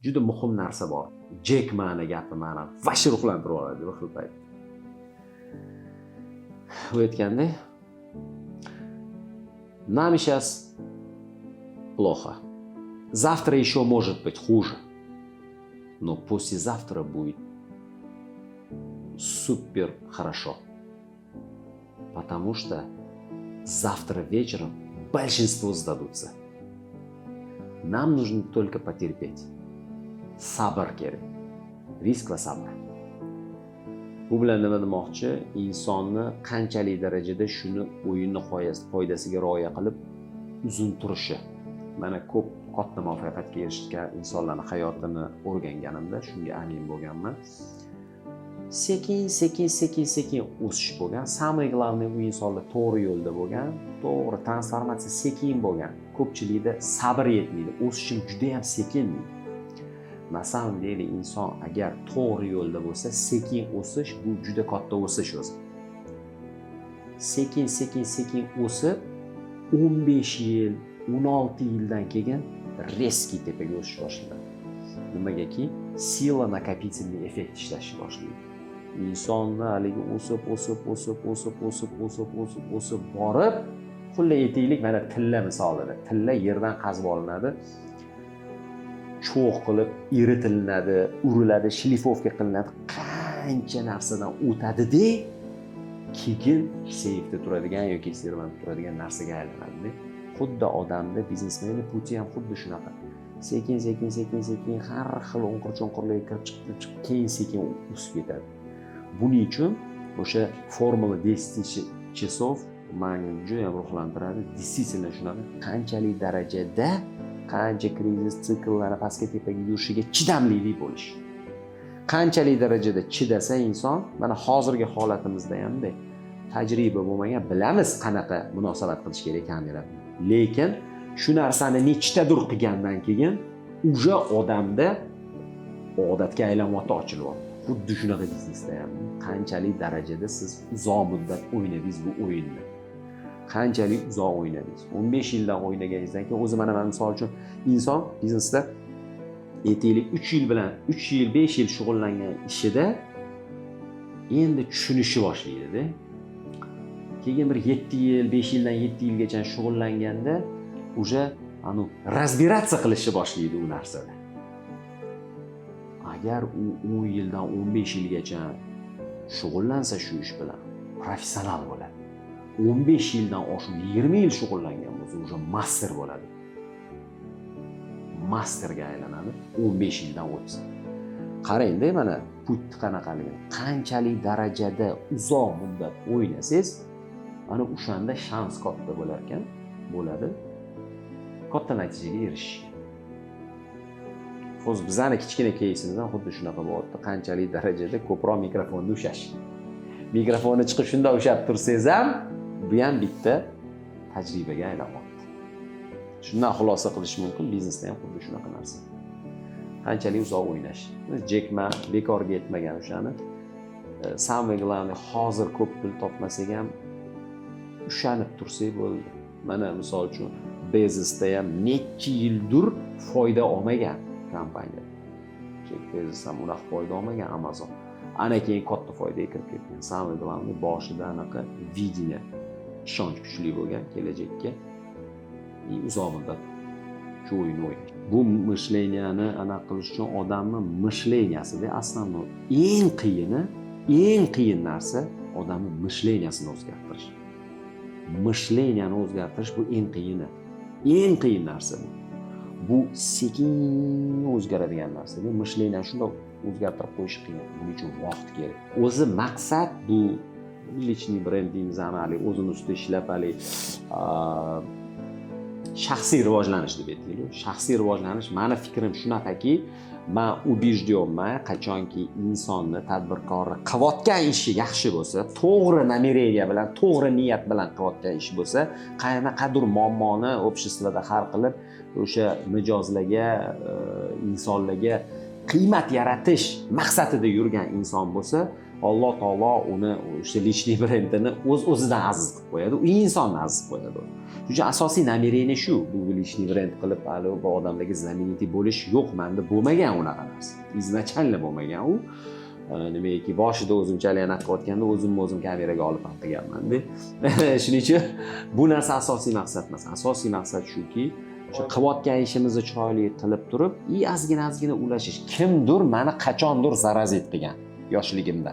juda muhim narsa bor. Jek Mani gapi meni vash ruhlantirib yuboradi bir xil payt. U aytgandek, нам сейчас плохо. Завтра еще может быть хуже. Но послезавтра будет супер хорошо. Потому что завтра вечером большинство сдадутся. Нам нужно только потерпеть. Sabr kerak. Risk va sabr. Bu bilan nima demoqchi? Insonni qanchalik darajada shuni o'yinni qoidasiga rioya qilib uzun turishi. Mana ko'p katta muvaffaqiyatga erishgan insonlarning hayotini o'rganganimda shunga amin bo'lganman. Sekin o'sish bo'lgan. Самое главное u insonlar to'g'ri yo'lda bo'lgan, to'g'ri transformatsiya sekin bo'lgan. Ko'pchilikda sabr yetmaydi. O'sishim juda ham sekin. Na samom деле inson agar to'g'ri yo'lda bo'lsa, sekin o'sish bu juda katta o'sish o'zi. Sekin o'sib 15 yil, 16 yildan keyin резкий tepaga o'sish boshlaydi. Nimagaki sila накопительный effekt ishlashni boshlaydi. Insonni haligi o'sib borib, xullas aytaylik, mana tilla misolida. Tilla yerdan qazib olinadi. Cho'q qilib eritilinadi, uriladi, shlifovka qilinadi, qancha narsadan o'tadi-da, keyin seyfda turadigan yoki servantda turadigan narsaga aylanadi. Xuddi odamda biznesmenning puti ham xuddi shunaqa. Sekin har xil o'nqir-cho'nqirlarga kirib chiqib, keyin sekin o'sib ketadi. Buning uchun o'sha formula 10 часов meni juda ham ruhlantiradi. Действительно shunaqa qanchalik darajada qancha krizis sikllari pastga tepaga yurishiga chidamli bo'lish. Qanchalik darajada chidasa inson, mana hozirgi holatimizda hamda tajriba bo'lmagan, bilamiz qanaqa munosabat qilish kerak ekanini. Lekin shu narsani nechtadir qilgandan keyin уже odamda odatga aylanmoqda ochilyapti. Xuddi shunaqa biznesda ham qanchalik darajada siz uzoq muddat o'ynadingiz bu o'yinni. Qanchalik uzoq o'ynadingiz. 15 yildan o'ynaganingizdan keyin o'zi mana misol uchun inson biznesda aytaylik 3 yil bilan 3 yil 5 yil shug'ullangan ishida endi tushunishi boshlaydi-da. Keyin bir 7 yil, 5 yildan 7 yilgacha shug'ullanganda уже разбираться qilishni boshlaydi u narsada. Agar u 10 yildan 15 yilgacha shug'ullansa shu ish bilan professional bo'ladi. 15 yildan oshib 20 yil shug'ullangan bo'lsa, уже master bo'ladi. Masterga aylanadi 15 yildan o'tsa. Qarang-da, mana put qanaqaligini. Qanchalik darajada uzoq muddat o'ynasangiz, ana o'shanda shans katta bo'lar ekan, bo'ladi. Katta natijaga erishish. Xo'sh, bizning kichkina кейsimizdan xuddi shunaqa bo'lyapti. Qanchalik darajada ko'proq mikrofonni ushlash. Mikrofonni chiqib shunda ushlab tursangiz ham, bu ham bitta tajribaga aylanmoqda. Shundan xulosa qilish mumkin, biznesda ham xuddi shunaqa narsa. Qanchalik uzoq o'ynash. Jek Ma bekorga aytmagan o'shani. Самое главное, hozir ko'p pul topmasak ham ushlanib tursak bo'ldi. Mana misol uchun Bezosda ham necha yildir foyda olmagan kompaniya. Jek Bezos ham unaqa foyda olmagan Amazon. Ana keyin katta foydaga kirib ketgan. Самое главное, boshida anaqa видение, ishonch kuchli bo'lgan kelajakka. Uzoq muddat shu o'yinni o'ynash. Bu mishleniyani aniq qilish uchun odamning mishleniyasida aslan eng qiyin narsa odamning mishleniyasini o'zgartirish. Mishleniyani o'zgartirish bu eng qiyini. Eng qiyin narsa bu. Bu sekin o'zgaradigan narsa. Mishleniyani shunday o'zgartirib qo'yish qiyin. Buning uchun vaqt kerak. O'zi maqsad bu lичный brendingiz amaliy o'zini ustida ishlab shaxsiy rivojlanish deb aytaylik. Shaxsiy rivojlanish, meni fikrim shunaqaki, men убежденman, qachonki insonni, tadbirkorni qilayotgan ishi yaxshi bo'lsa, to'g'ri namereniya bilan, to'g'ri niyat bilan qilayotgan ish bo'lsa, qanaqadir muammoni обществоda hal qilib, o'sha mijozlarga, insonlarga qiymat yaratish maqsadida yurgan inson bo'lsa, Alloh taolo uni o'sha lичный brendini o'zidan aziz qilib qo'yadi, u insonni aziz qilib qo'yadi. Shuning uchun asosiy намерение shu. Bu lичный brend qilib hali bu odamlarga знаменитый bo'lish yo'q, menda bo'lmagan unaqa narsa. Izначально bo'lmagan u. Nimaiki boshida o'zimchalik anaqa qilayotganda o'zim kameraga olib ham qilganman-da. Shuning uchun bu narsa asosiy maqsad emas. Asosiy maqsad shuki, shu qilayotgan ishimizni chiroyli qilib turib, ozgina ulashish. Kimdir meni qachondir zarazit qilgan yoshligimda.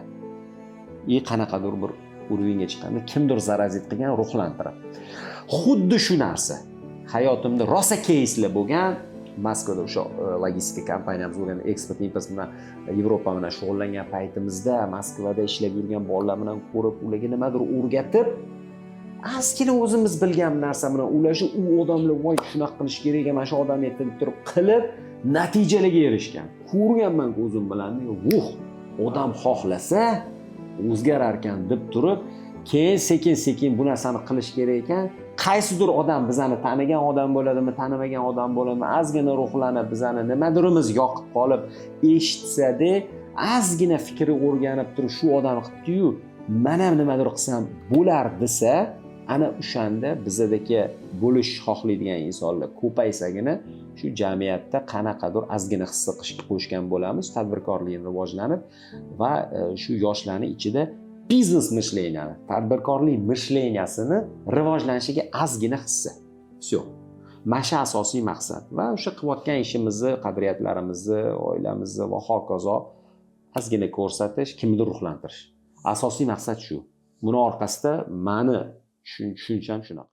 Qanaqadir bir urovingga chiqqanda kimdir zarazit qilgan, ruhlantirib. Xuddi shu narsa hayotimda rosa keysli bo'lgan. Moskvada o'sha logistika kompaniyamiz bo'lgan, eksport import bilan Yevropa bilan shug'ullangan paytimizda Moskvada ishlab yurgan bolalar bilan ko'rib, ularga nimadir o'rgatib, ozgina o'zimiz bilgan narsa bilan ularni u odamlar voy shunaqa qilish kerak, mana shu odam aytib turib qilib natijalarga erishgan. Ko'rganman ko'zim bilan, odam xohlasa o'zgarar ekan deb turib, keyin sekin bu narsani qilish kerak ekan. Qaysidir odam bizani tanigan odam bo'ladimi, tanimagan odam bo'ladimi, ozgina ruhlanib bizani nimadirimiz yoqib qolib eshitsa-da, ozgina fikri o'rganib turib shu odam qilibdi-yu, men ham nimadir qilsam bo'lar desa, ana o'shanda bizdagi bo'lish xohlaydigan insonlar ko'paysagina shu jamiyatda qanaqadir ozgina hissa qo'shgan bo'lamiz, tadbirkorlikni rivojlanib va shu yoshlarning ichida biznes mishleniyani, tadbirkorlik mishleniyasini rivojlanishiga ozgina hissa. Всё. Mana shu asosiy maqsad va o'sha qilayotgan ishimizni, qadriyatlarimizni, oilamizni va hokazo ozgina ko'rsatish, kimnidir ruhlantirish. Asosiy maqsad shu. Buni orqasida meni tushuncham shunaqa.